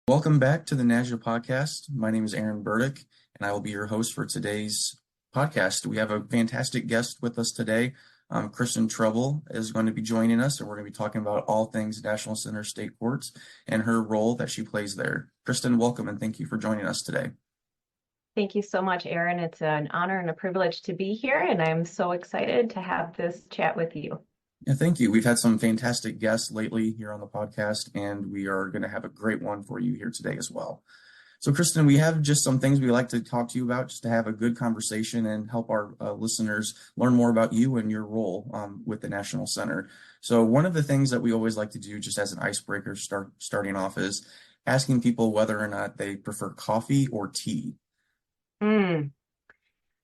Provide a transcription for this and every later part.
Welcome back to the NASJE podcast. My name is Aaron Burdick, and I will be your host for today's podcast. We have a fantastic guest with us today. Kristen Trebil is going to be joining us, and we're going to be talking about all things National Center State Courts and her role that she plays there. Kristen, welcome, and thank you for joining us today. Thank you so much, Aaron. It's an honor and a privilege to be here, and I'm so excited to have this chat with you. Yeah, thank you. We've had some fantastic guests lately here on the podcast, and we are going to have a great one for you here today as well. So, Kristen, we have just some things we like to talk to you about, just to have a good conversation and help our listeners learn more about you and your role with the National Center. So, one of the things that we always like to do, just as an icebreaker, starting off, is asking people whether or not they prefer coffee or tea.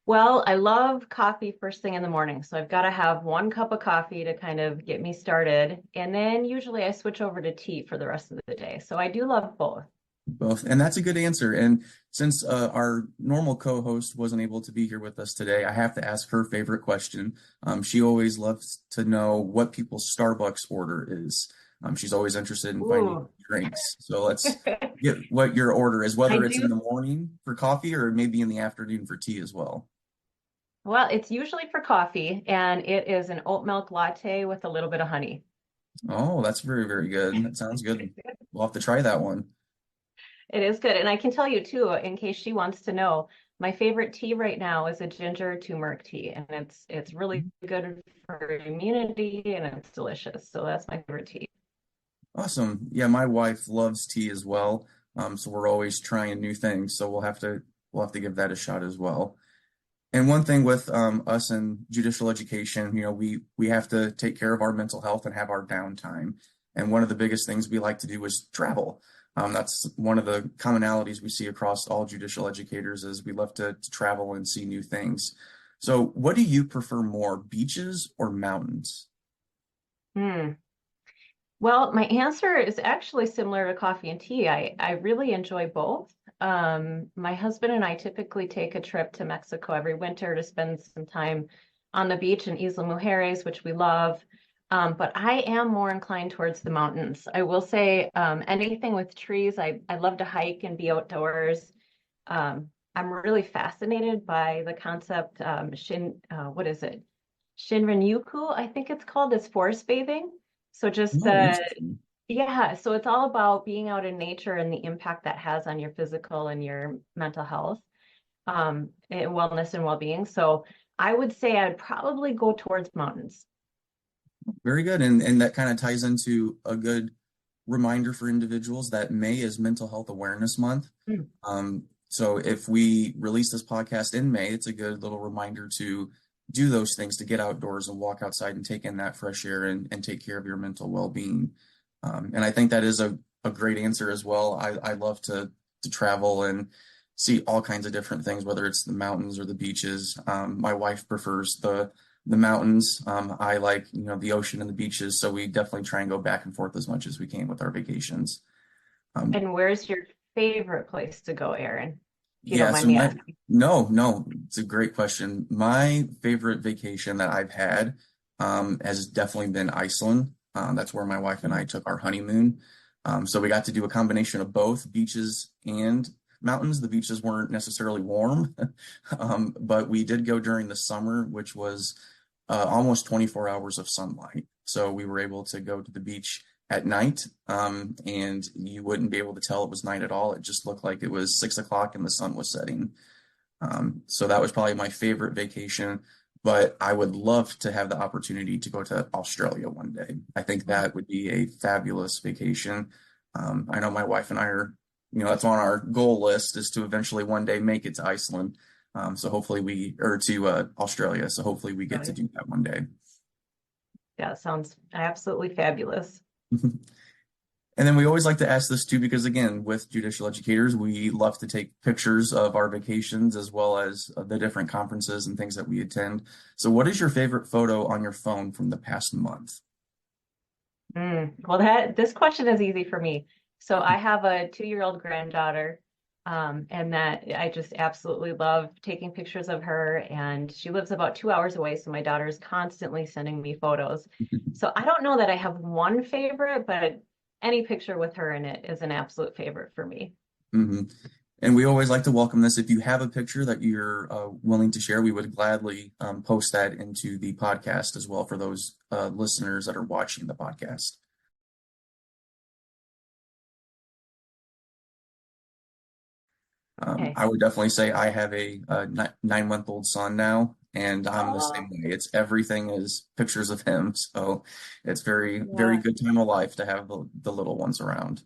Well, I love coffee first thing in the morning. So I've got to have one cup of coffee to kind of get me started. And then usually I switch over to tea for the rest of the day. So I do love both. Both, and that's a good answer. And since our normal co-host wasn't able to be here with us today, I have to ask her favorite question. She always loves to know what people's Starbucks order is. She's always interested in finding drinks. So let's get what your order is, whether it's in the morning for coffee or maybe in the afternoon for tea as well. Well, it's usually for coffee, and it is an oat milk latte with a little bit of honey. Oh, that's very, very good. That sounds good. We'll have to try that one. It is good. And I can tell you too, in case she wants to know, my favorite tea right now is a ginger turmeric tea, and it's really good for immunity and it's delicious. So that's my favorite tea. Awesome. Yeah, my wife loves tea as well. So we're always trying new things. So we'll have to give that a shot as well. And one thing with us in judicial education, we have to take care of our mental health and have our downtime. And one of the biggest things we like to do is travel. That's one of the commonalities we see across all judicial educators is we love to travel and see new things. So what do you prefer more, beaches or mountains? Well, my answer is actually similar to coffee and tea. I really enjoy both. My husband and I typically take a trip to Mexico every winter to spend some time on the beach in Isla Mujeres, which we love. But I am more inclined towards the mountains. I will say anything with trees, I love to hike and be outdoors. I'm really fascinated by the concept, what is it? Shinrin-yoku, I think it's called, is forest bathing. So just yeah, so it's all about being out in nature and the impact that has on your physical and your mental health, and wellness and well-being. So I would say I'd probably go towards mountains. Very good. And that kind of ties into a good reminder for individuals that May is Mental Health Awareness Month. So if we release this podcast in May, it's a good little reminder to do those things, to get outdoors and walk outside and take in that fresh air and take care of your mental well-being. And I think that is a great answer as well. I love to travel and see all kinds of different things, whether it's the mountains or the beaches. My wife prefers the mountains. I like, the ocean and the beaches. So we definitely try and go back and forth as much as we can with our vacations. And where's your favorite place to go, Aaron? Yeah, no, it's a great question. My favorite vacation that I've had has definitely been Iceland. That's where my wife and I took our honeymoon. So we got to do a combination of both beaches and mountains. The beaches weren't necessarily warm, but we did go during the summer, which was almost 24 hours of sunlight. So we were able to go to the beach at night, and you wouldn't be able to tell it was night at all. It just looked like it was 6 o'clock and the sun was setting. So that was probably my favorite vacation, but I would love to have the opportunity to go to Australia one day. I think that would be a fabulous vacation. I know my wife and I are, that's on our goal list, is to eventually one day make it to Iceland. So hopefully to Australia. So hopefully we get to do that one day. Yeah, it sounds absolutely fabulous. And then we always like to ask this too, because again, with judicial educators, we love to take pictures of our vacations as well as the different conferences and things that we attend. So what is your favorite photo on your phone from the past month? Well, this question is easy for me. So I have a 2-year-old granddaughter, and that I just absolutely love taking pictures of her. And she lives about 2 hours away, so my daughter is constantly sending me photos. So I don't know that I have one favorite, but any picture with her in it is an absolute favorite for me. Hmm. And we always like to welcome this. If you have a picture that you're willing to share, we would gladly post that into the podcast as well for those listeners that are watching the podcast. Okay. I would definitely say I have a 9-month-old son now, and I'm the Oh, same way. It's everything is pictures of him. So it's very, very yeah. good time of life to have the little ones around.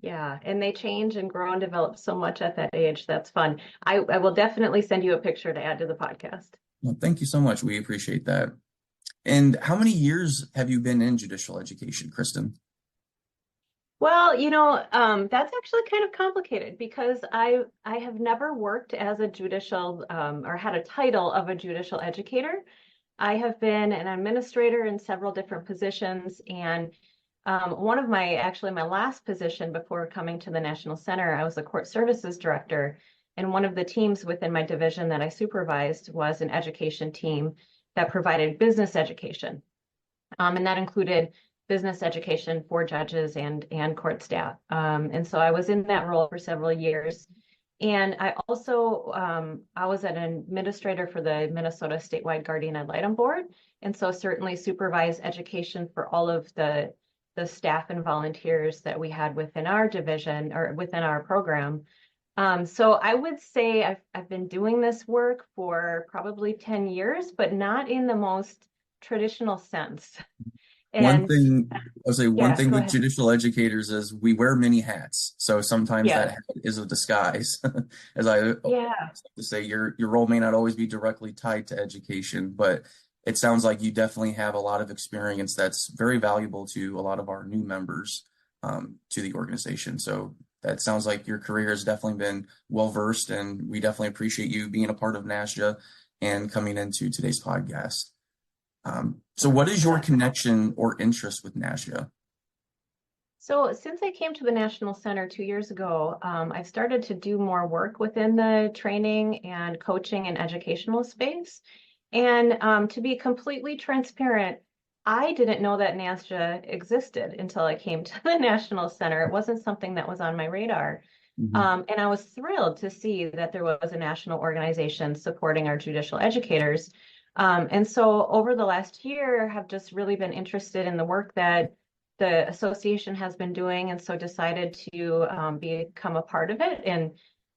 Yeah, and they change and grow and develop so much at that age. That's fun. I will definitely send you a picture to add to the podcast. Well, thank you so much. We appreciate that. And how many years have you been in judicial education, Kristen? Well, that's actually kind of complicated because I have never worked as a judicial or had a title of a judicial educator. I have been an administrator in several different positions, and one of my last position before coming to the National Center, I was the court services director, and one of the teams within my division that I supervised was an education team that provided business education. And that included business education for judges and court staff. And so I was in that role for several years. And I also I was an administrator for the Minnesota Statewide Guardian Ad Litem Board, and so certainly supervised education for all of the staff and volunteers that we had within our division or within our program. So I would say I've been doing this work for probably 10 years, but not in the most traditional sense. One And thing I'll say, one yeah, thing go with ahead. judicial educators is we wear many hats. So sometimes that Yes. hat is a disguise. As I like Yeah. to say, your role may not always be directly tied to education, but it sounds like you definitely have a lot of experience that's very valuable to a lot of our new members to the organization. So that sounds like your career has definitely been well versed, and we definitely appreciate you being a part of NASJE and coming into today's podcast. So what is your Yeah. connection or interest with NASJE? So since I came to the National Center 2 years ago, I've started to do more work within the training and coaching and educational space. And to be completely transparent, I didn't know that NASJE existed until I came to the National Center. It wasn't something that was on my radar. Mhm. And I was thrilled to see that there was a national organization supporting our judicial educators. And so over the last year, have just really been interested in the work that the association has been doing, and so decided to become a part of it and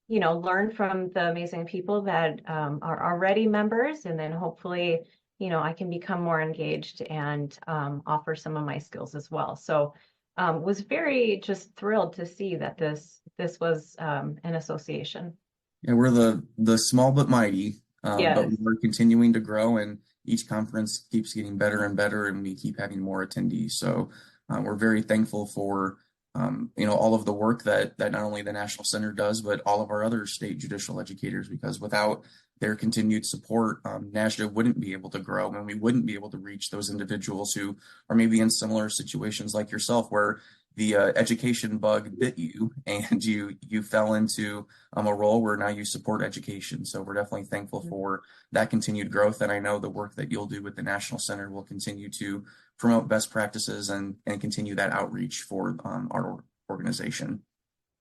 learn from the amazing people that are already members, and then hopefully I can become more engaged and offer some of my skills as well. So was very just thrilled to see that this was an association. Yeah, we're the small but mighty, but Yes. we're continuing to grow, and each conference keeps getting better and better, and we keep having more attendees. So we're very thankful for all of the work that not only the National Center does, but all of our other state judicial educators. Because without their continued support, NASJE wouldn't be able to grow, and we wouldn't be able to reach those individuals who are maybe in similar situations like yourself, where the education bug bit you, and you fell into a role where now you support education. So we're definitely thankful for that continued growth. And I know the work that you'll do with the National Center will continue to promote best practices and continue that outreach for our organization.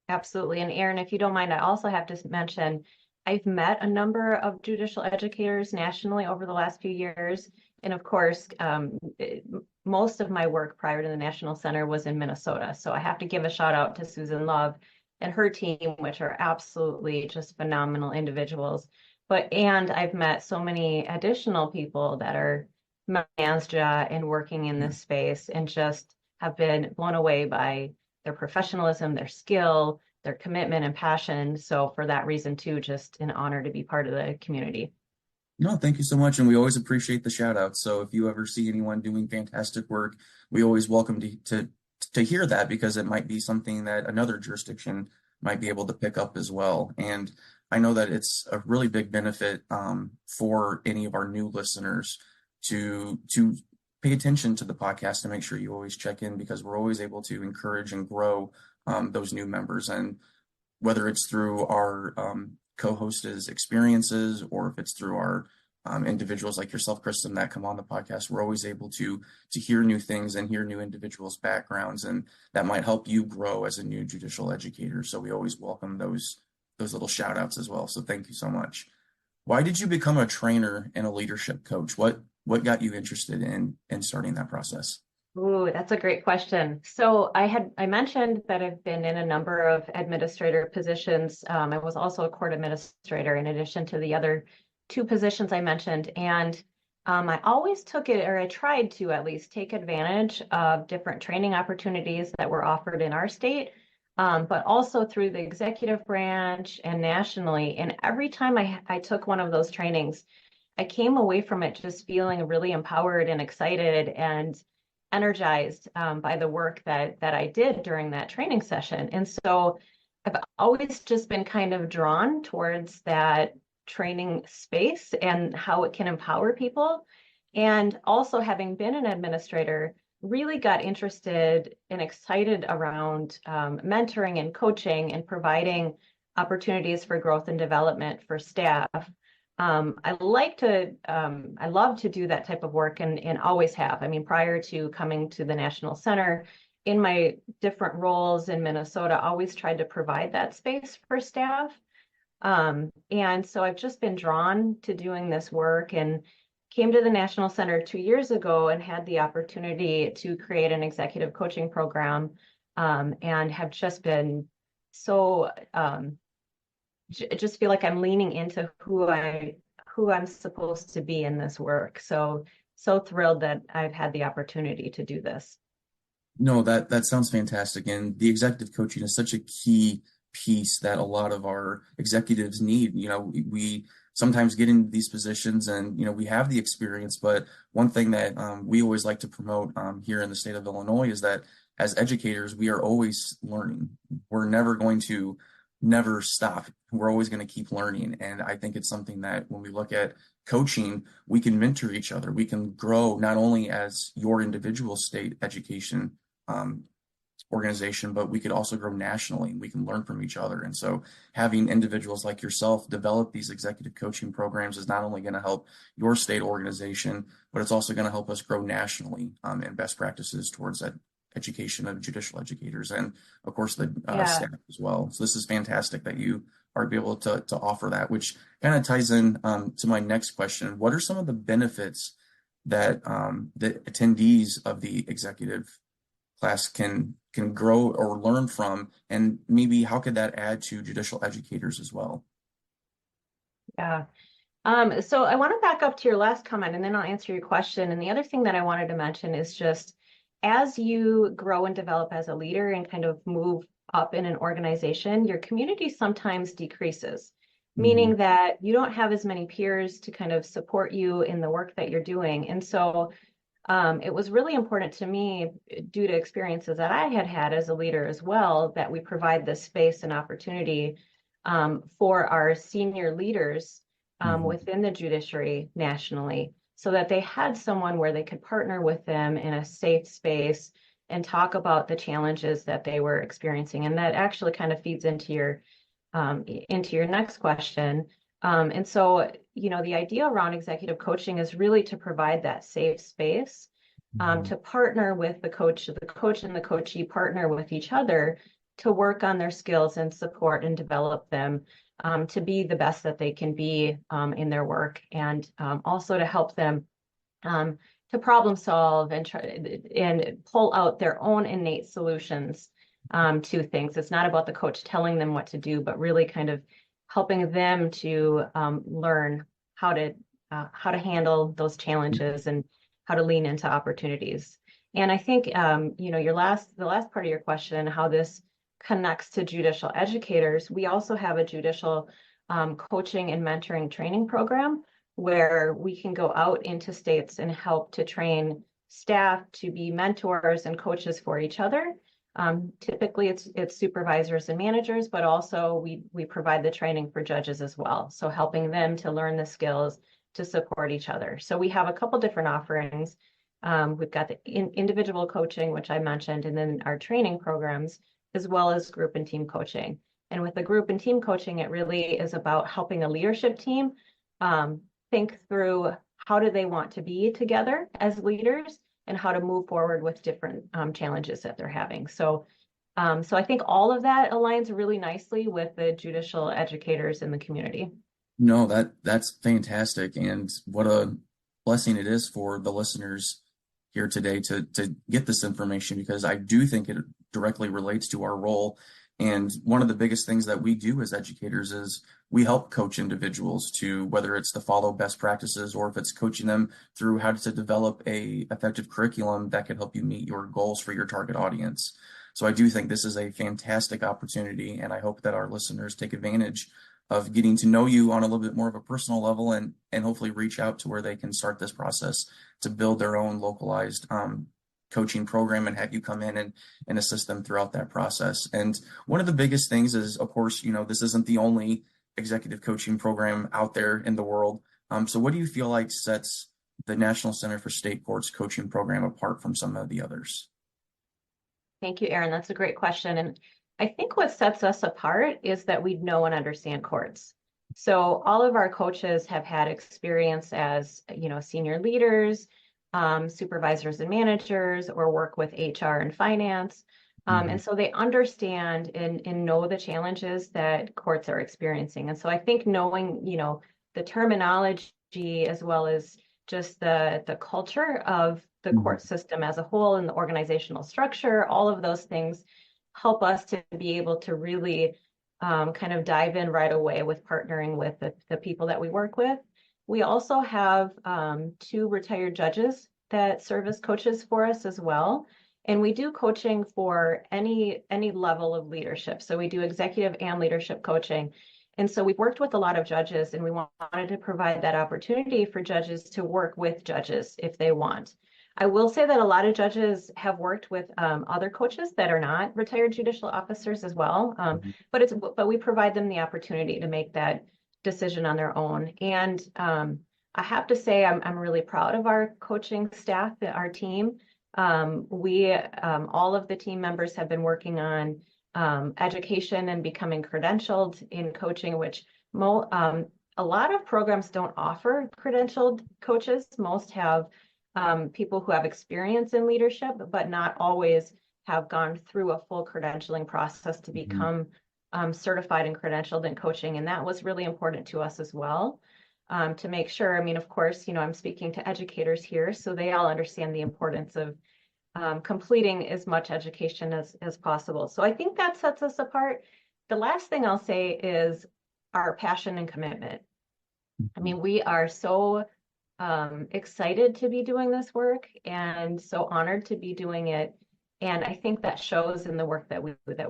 Absolutely. And Aaron, if you don't mind, I also have to mention I've met a number of judicial educators nationally over the last few years. And of course, most of my work prior to the National Center was in Minnesota. So I have to give a shout out to Susan Love and her team, which are absolutely just phenomenal individuals. And I've met so many additional people that are NASJA and working in this space, and just have been blown away by their professionalism, their skill, their commitment and passion. So for that reason too, just an honor to be part of the community. No, thank you so much. And we always appreciate the shout out. So if you ever see anyone doing fantastic work, we always welcome to hear that, because it might be something that another jurisdiction might be able to pick up as well. And I know that it's a really big benefit for any of our new listeners to pay attention to the podcast and make sure you always check in, because we're always able to encourage and grow those new members. And whether it's through our co-host's experiences, or if it's through our individuals like yourself, Kristen, that come on the podcast. We're always able to hear new things and hear new individuals' backgrounds, and that might help you grow as a new judicial educator. So we always welcome those little shout outs as well. So thank you so much. Why did you become a trainer and a leadership coach? What got you interested in starting that process? Ooh, that's a great question. So I mentioned that I've been in a number of administrator positions. I was also a court administrator in addition to the other two positions I mentioned. And I always took it, or I tried to at least take advantage of different training opportunities that were offered in our state, but also through the executive branch and nationally. And every time I took one of those trainings, I came away from it just feeling really empowered and excited and energized by the work that I did during that training session. And so I've always just been kind of drawn towards that training space and how it can empower people. And also having been an administrator, really got interested and excited around mentoring and coaching and providing opportunities for growth and development for staff. I love to do that type of work and always have. I mean, prior to coming to the National Center, in my different roles in Minnesota, always tried to provide that space for staff. And so I've just been drawn to doing this work and came to the National Center 2 years ago and had the opportunity to create an executive coaching program, and have just been so just feel like I'm leaning into who I'm supposed to be in this work. So thrilled that I've had the opportunity to do this. No, that sounds fantastic. And the executive coaching is such a key piece that a lot of our executives need. We sometimes get into these positions and, we have the experience, but one thing that we always like to promote here in the state of Illinois is that as educators, we are always learning. We're never going to never stop. We're always going to keep learning. And I think it's something that when we look at coaching, we can mentor each other. We can grow not only as your individual state education um, organization, but we could also grow nationally. We can learn from each other. And so having individuals like yourself develop these executive coaching programs is not only going to help your state organization, but it's also going to help us grow nationally in best practices towards that education of judicial educators and of course the Yeah. staff as well. So this is fantastic that you are able to offer that, which kind of ties in to my next question. What are some of the benefits that the attendees of the executive class can grow or learn from, and maybe how could that add to judicial educators as well? Yeah. So I want to back up to your last comment and then I'll answer your question. And the other thing that I wanted to mention is just as you grow and develop as a leader and kind of move up in an organization, your community sometimes decreases, Mhm. meaning that you don't have as many peers to kind of support you in the work that you're doing. And so it was really important to me, due to experiences that I had had as a leader as well, that we provide this space and opportunity for our senior leaders Mhm. within the judiciary nationally, so that they had someone where they could partner with them in a safe space and talk about the challenges that they were experiencing. And that actually kind of feeds into your next question. And so, the idea around executive coaching is really to provide that safe space, Mhm. to partner with the coach and the coachee partner with each other to work on their skills and support and develop them, to be the best that they can be in their work, and also to help them um, to problem solve and try and pull out their own innate solutions to things. It's not about the coach telling them what to do, but really kind of helping them to learn how to how to handle those challenges and how to lean into opportunities. And I think the last part of your question, how this connects to judicial educators, we also have a judicial coaching and mentoring training program where we can go out into states and help to train staff to be mentors and coaches for each other. Typically, it's supervisors and managers, but also we provide the training for judges as well. So helping them to learn the skills to support each other. So we have a couple different offerings. We've got the individual coaching, which I mentioned, and then our training programs, as well as group and team coaching. And with the group and team coaching, it really is about helping a leadership team think through how do they want to be together as leaders and how to move forward with different challenges that they're having. So I think all of that aligns really nicely with the judicial educators in the community. No, that's fantastic, and what a blessing it is for the listeners here today to get this information, because I do think it directly relates to our role. And one of the biggest things that we do as educators is we help coach individuals to, whether it's to follow best practices or if it's coaching them through how to develop a effective curriculum that can help you meet your goals for your target audience. So I do think this is a fantastic opportunity, and I hope that our listeners take advantage of getting to know you on a little bit more of a personal level, and hopefully reach out to where they can start this process to build their own localized coaching program and have you come in and assist them throughout that process. And one of the biggest things is, of course, this isn't the only executive coaching program out there in the world. So what do you feel like sets the National Center for State Courts coaching program apart from some of the others? Thank you, Aaron. That's a great question. And I think what sets us apart is that we know and understand courts. So all of our coaches have had experience as, senior leaders, supervisors and managers, or work with HR and finance. And so they understand and know the challenges that courts are experiencing. And so I think knowing, the terminology as well as just the culture of the Mhm. court system as a whole and the organizational structure, all of those things help us to be able to really kind of dive in right away with partnering with the people that we work with. We also have 2 retired judges that serve as coaches for us as well. And we do coaching for any level of leadership. So we do executive and leadership coaching. And so we've worked with a lot of judges, and we wanted to provide that opportunity for judges to work with judges if they want. I will say that a lot of judges have worked with other coaches that are not retired judicial officers as well, but we provide them the opportunity to make that decision on their own. And I have to say, I'm really proud of our coaching staff, our team. We all of the team members have been working on education and becoming credentialed in coaching, which a lot of programs don't offer credentialed coaches. Most have people who have experience in leadership, but not always have gone through a full credentialing process to become certified and credentialed in coaching. And that was really important to us as well, to make sure. I mean, of course, I'm speaking to educators here, so they all understand the importance of completing as much education as possible. So I think that sets us apart. The last thing I'll say is our passion and commitment. I mean, we are so excited to be doing this work and so honored to be doing it. And I think that shows in the work that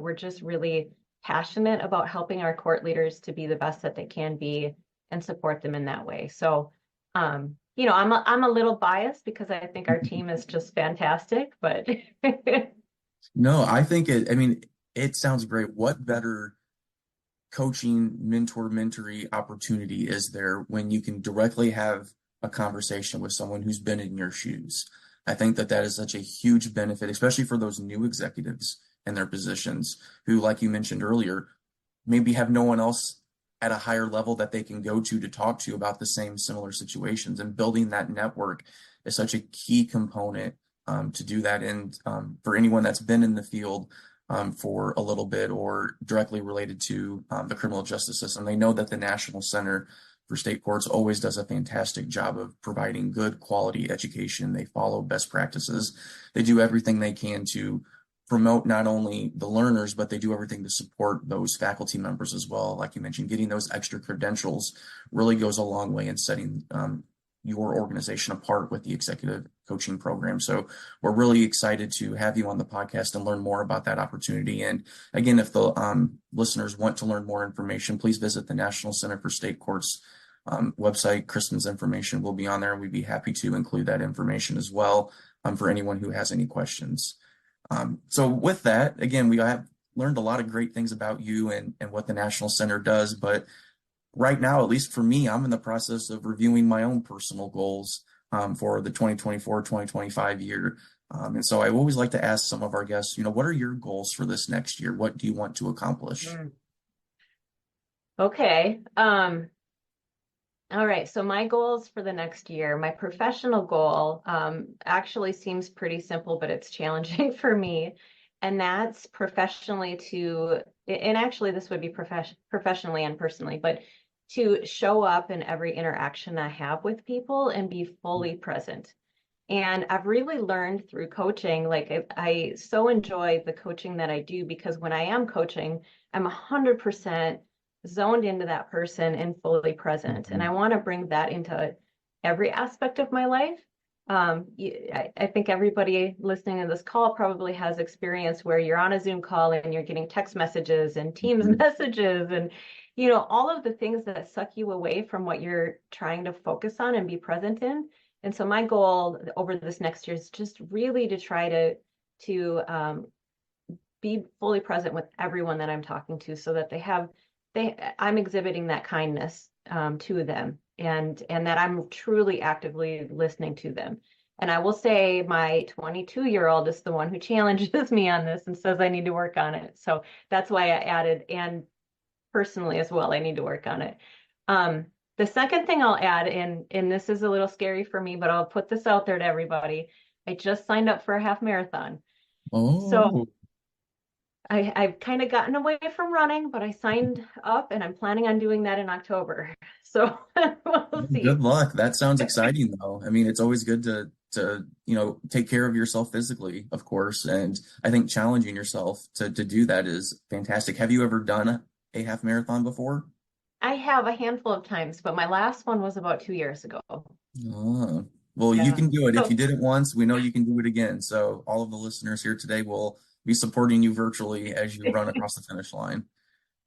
we're just really passionate about helping our court leaders to be the best that they can be and support them in that way. So, I'm a little biased because I think our team is just fantastic, but No, I think I mean, it sounds great. What better coaching, mentory opportunity is there when you can directly have a conversation with someone who's been in your shoes? I think that is such a huge benefit, especially for those new executives in their positions who, like you mentioned earlier, maybe have no one else at a higher level that they can go to talk to about the same similar situations. And building that network is such a key component to do that. And for anyone that's been in the field for a little bit or directly related to the criminal justice system, they know that the National Center for State Courts always does a fantastic job of providing good quality education. They follow best practices. They do everything they can to promote not only the learners, but they do everything to support those faculty members as well. Like you mentioned, getting those extra credentials really goes a long way in setting your organization apart with the executive coaching program. So we're really excited to have you on the podcast and learn more about that opportunity. And again, if the listeners want to learn more information, please visit the National Center for State Courts website. Kristen's information will be on there, and we'd be happy to include that information as well for anyone who has any questions. So with that, again, we have learned a lot of great things about you and what the National Center does, but right now, at least for me, I'm in the process of reviewing my own personal goals for the 2024-2025 year. And so I always like to ask some of our guests, what are your goals for this next year? What do you want to accomplish? Okay. All right, so my goals for the next year, my professional goal actually seems pretty simple, but it's challenging for me. And that's professionally and actually this would be professionally and personally, but to show up in every interaction I have with people and be fully present. And I've really learned through coaching, like I so enjoy the coaching that I do because when I am coaching, I'm 100% zoned into that person and fully present. And I Mhm. want to bring that into every aspect of my life. I think everybody listening to this call probably has experience where you're on a Zoom call and you're getting text messages and Teams Mhm. messages and all of the things that suck you away from what you're trying to focus on and be present in. And so my goal over this next year is just really to try to be fully present with everyone that I'm talking to, so that I'm exhibiting that kindness to them, and that I'm truly actively listening to them. And I will say my 22-year-old is the one who challenges me on this and says I need to work on it. So that's why I added, and personally as well, I need to work on it. Um, the second thing I'll add, and this is a little scary for me, but I'll put this out there to everybody. I just signed up for a half marathon. So Oh, I've kind of gotten away from running, but I signed up and I'm planning on doing that in October. So we'll good see. luck. That sounds exciting though. I mean, it's always good to take care of yourself physically, of course. And I think challenging yourself to do that is fantastic. Have you ever done a half marathon before? I have a handful of times, but my last one was about 2 years ago. Ah, well, you Yeah. can do it. If you So did it once, we know you can do it again. So all of the listeners here today will be supporting you virtually as you run across the finish line.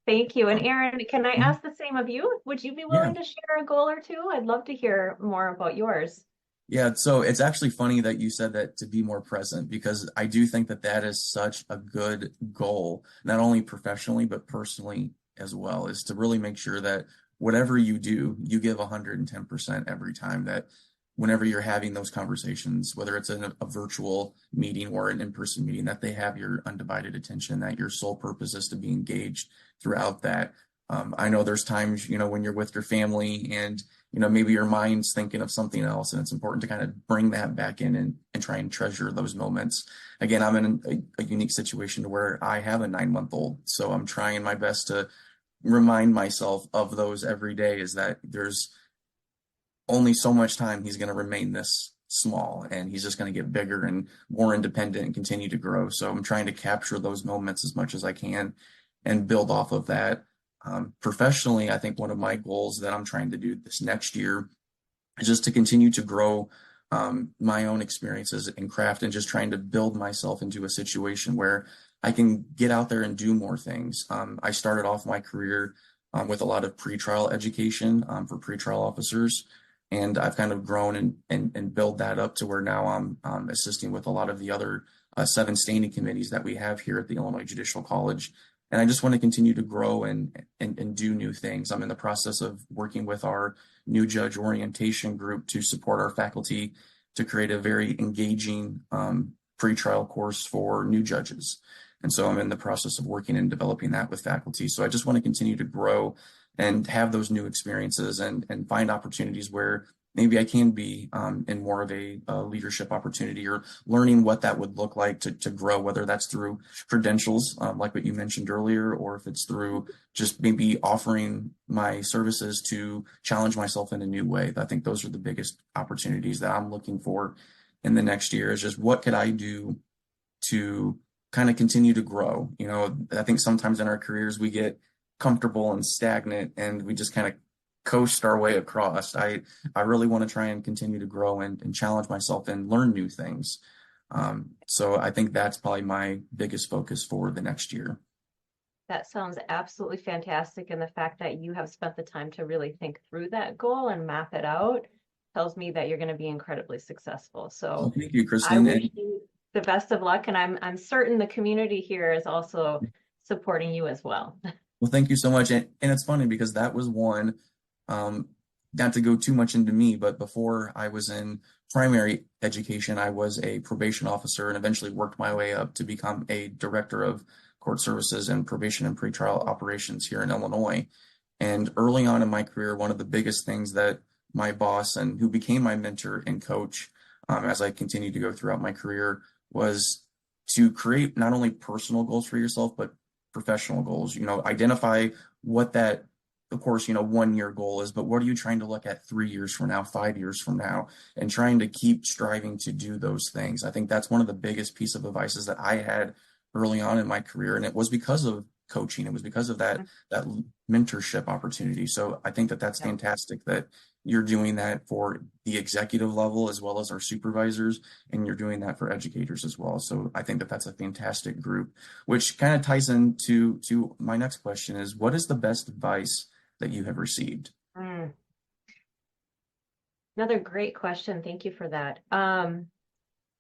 thank you. And Um, Aaron, can I mhm. ask the same of you? Would you be Yeah. willing to share a goal or two? I'd love to hear more about yours. Yeah, so it's actually funny that you said that to be more present because I do think that that is such a good goal, not only professionally, but personally as well, is to really make sure that whatever you do, you give 110% every time that whenever you're having those conversations, whether it's a virtual meeting or an in-person meeting, that they have your undivided attention, that your sole purpose is to be engaged throughout that. I know there's times, when you're with your family and maybe your mind's thinking of something else, and it's important to kind of bring that back in and try and treasure those moments. Again, I'm in a unique situation where I have a 9-month-old, so I'm trying my best to remind myself of those every day, is that there's only so much time he's going to remain this small, and he's just going to get bigger and more independent and continue to grow. So I'm trying to capture those moments as much as I can and build off of that. Professionally, I think one of my goals that I'm trying to do this next year is just to continue to grow my own experiences in craft and just trying to build myself into a situation where I can get out there and do more things. I started off my career with a lot of pretrial education for pretrial officers, and I've kind of grown and build that up to where now I'm assisting with a lot of the other 7 standing committees that we have here at the Illinois Judicial College. And I just want to continue to grow and do new things. I'm in the process of working with our new judge orientation group to support our faculty to create a very engaging pretrial course for new judges. And so I'm in the process of working and developing that with faculty. So I just want to continue to grow and have those new experiences and find opportunities where maybe I can be in more of a leadership opportunity, or learning what that would look like to grow, whether that's through credentials, like what you mentioned earlier, or if it's through just maybe offering my services to challenge myself in a new way. I think those are the biggest opportunities that I'm looking for in the next year, is just what could I do to kind of continue to grow. I think sometimes in our careers we get comfortable and stagnant and we just kind of coast our way across. I really want to try and continue to grow and challenge myself and learn new things. So I think that's probably my biggest focus for the next year. That sounds absolutely fantastic. And the fact that you have spent the time to really think through that goal and map it out tells me that you're going to be incredibly successful. Well, So thank you, I Kristen. wish And you the best of luck. And I'm certain the community here is also supporting you as well. well, thank you so much. And it's funny because that was one, um, not to go too much into me, but before I was in primary education, I was a probation officer and eventually worked my way up to become a director of court services and probation and pretrial operations here in Illinois. And early on in my career, one of the biggest things that my boss and who became my mentor and coach as I continued to go throughout my career was to create not only personal goals for yourself, but professional goals. Identify what that, of course, 1 year goal is, but what are you trying to look at 3 years from now, 5 years from now, and trying to keep striving to do those things. I think that's one of the biggest piece of advices that I had early on in my career. And it was because of coaching. It was because of that mentorship opportunity. So I think that that's Yeah. fantastic that you're doing that for the executive level as well as our supervisors, and you're doing that for educators as well. So I think that that's a fantastic group, which kind of ties into my next question is, what is the best advice that you have received? Mm. Another great question. Thank you for that.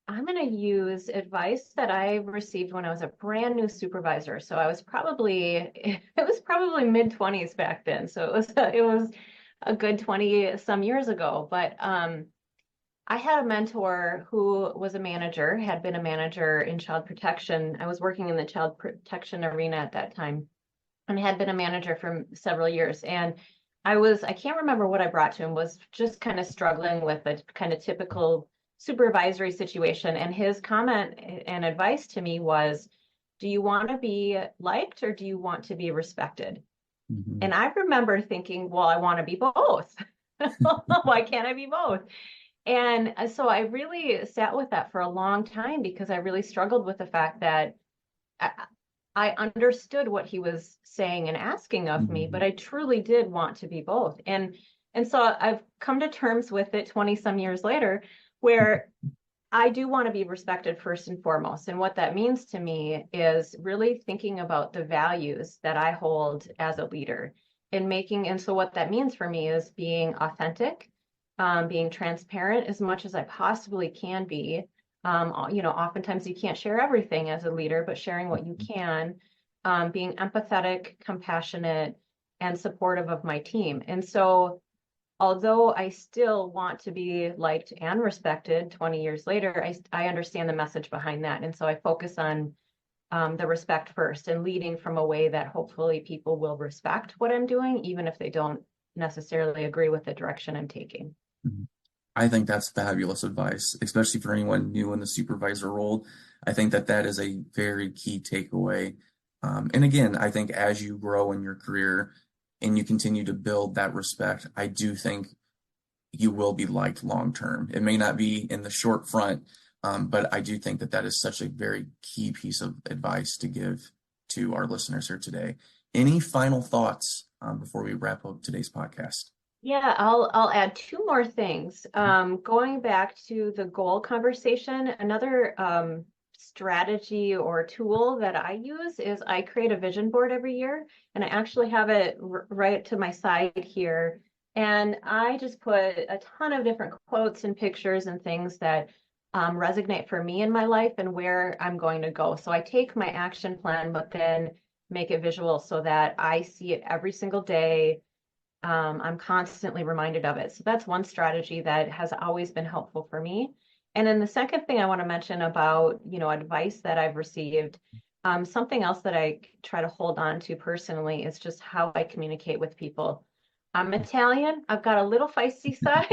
I'm going to use advice that I received when I was a brand new supervisor. So I was probably, it was probably mid-20s back then. So it was a good 20 some years ago. But I had a mentor who was a manager, had been a manager in child protection. I was working in the child protection arena at that time and had been a manager for several years. And I can't remember what I brought to him, was just kind of struggling with a kind of typical supervisory situation. And his comment and advice to me was, do you want to be liked or do you want to be respected? Mhm. And I remember thinking, well, I want to be both. Why can't I be both? And so I really sat with that for a long time because I really struggled with the fact that I, I understood what he was saying and asking of me, but Mhm. I truly did want to be both. And so I've come to terms with it 20 some years later, where I do want to be respected first and foremost. And what that means to me is really thinking about the values that I hold as a leader and so what that means for me is being authentic, being transparent as much as I possibly can be. Oftentimes you can't share everything as a leader, but sharing what you can, being empathetic, compassionate, and supportive of my team. And so although I still want to be liked and respected 20 years later, I understand the message behind that. And so I focus on the respect first and leading from a way that hopefully people will respect what I'm doing, even if they don't necessarily agree with the direction I'm taking. Mhm. I think that's fabulous advice, especially for anyone new in the supervisor role. I think that that is a very key takeaway. And again, I think as you grow in your career and you continue to build that respect, I do think you will be liked long term. It may not be in the short front, but I do think that that is such a very key piece of advice to give to our listeners here today. Any final thoughts before we wrap up today's podcast? Yeah, I'll add two more things. Going back to the goal conversation, another strategy or tool that I use is I create a vision board every year, and I actually have it right to my side here. And I just put a ton of different quotes and pictures and things that resonate for me in my life and where I'm going to go. So I take my action plan, but then make it visual so that I see it every single day. I'm constantly reminded of it. So that's one strategy that has always been helpful for me. And then the second thing I want to mention about, advice that I've received, something else that I try to hold on to personally is just how I communicate with people. I'm Italian. I've got a little feisty side.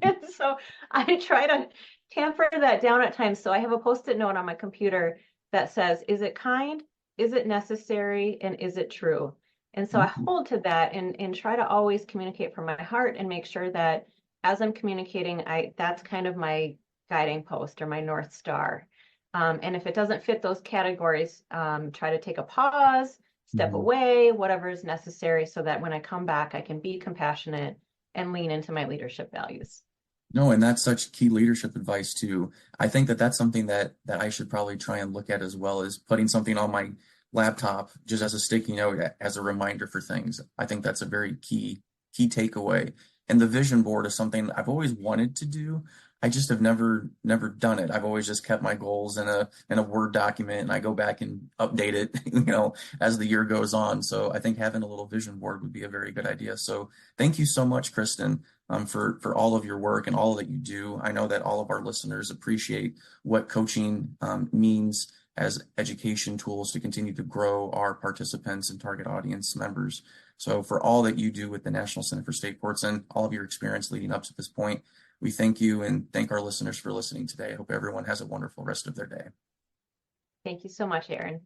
And so I try to tamper that down at times. So I have a post-it note on my computer that says, is it kind? Is it necessary? And is it true? And so I hold to that and try to always communicate from my heart and make sure that as I'm communicating, that's kind of my guiding post or my North Star. And if it doesn't fit those categories, try to take a pause, step Mhm. away, whatever is necessary, so that when I come back, I can be compassionate and lean into my leadership values. No, and that's such key leadership advice too. I think that that's something that I should probably try and look at as well as putting something on my laptop just as a sticky note as a reminder for things. I think that's a very key takeaway. And the vision board is something I've always wanted to do. I just have never done it. I've always just kept my goals in a Word document and I go back and update it, as the year goes on. So I think having a little vision board would be a very good idea. So thank you so much, Kristen, for all of your work and all that you do. I know that all of our listeners appreciate what coaching means as education tools to continue to grow our participants and target audience members. So for all that you do with the National Center for State Courts and all of your experience leading up to this point, we thank you and thank our listeners for listening today. I hope everyone has a wonderful rest of their day. Thank you so much, Aaron.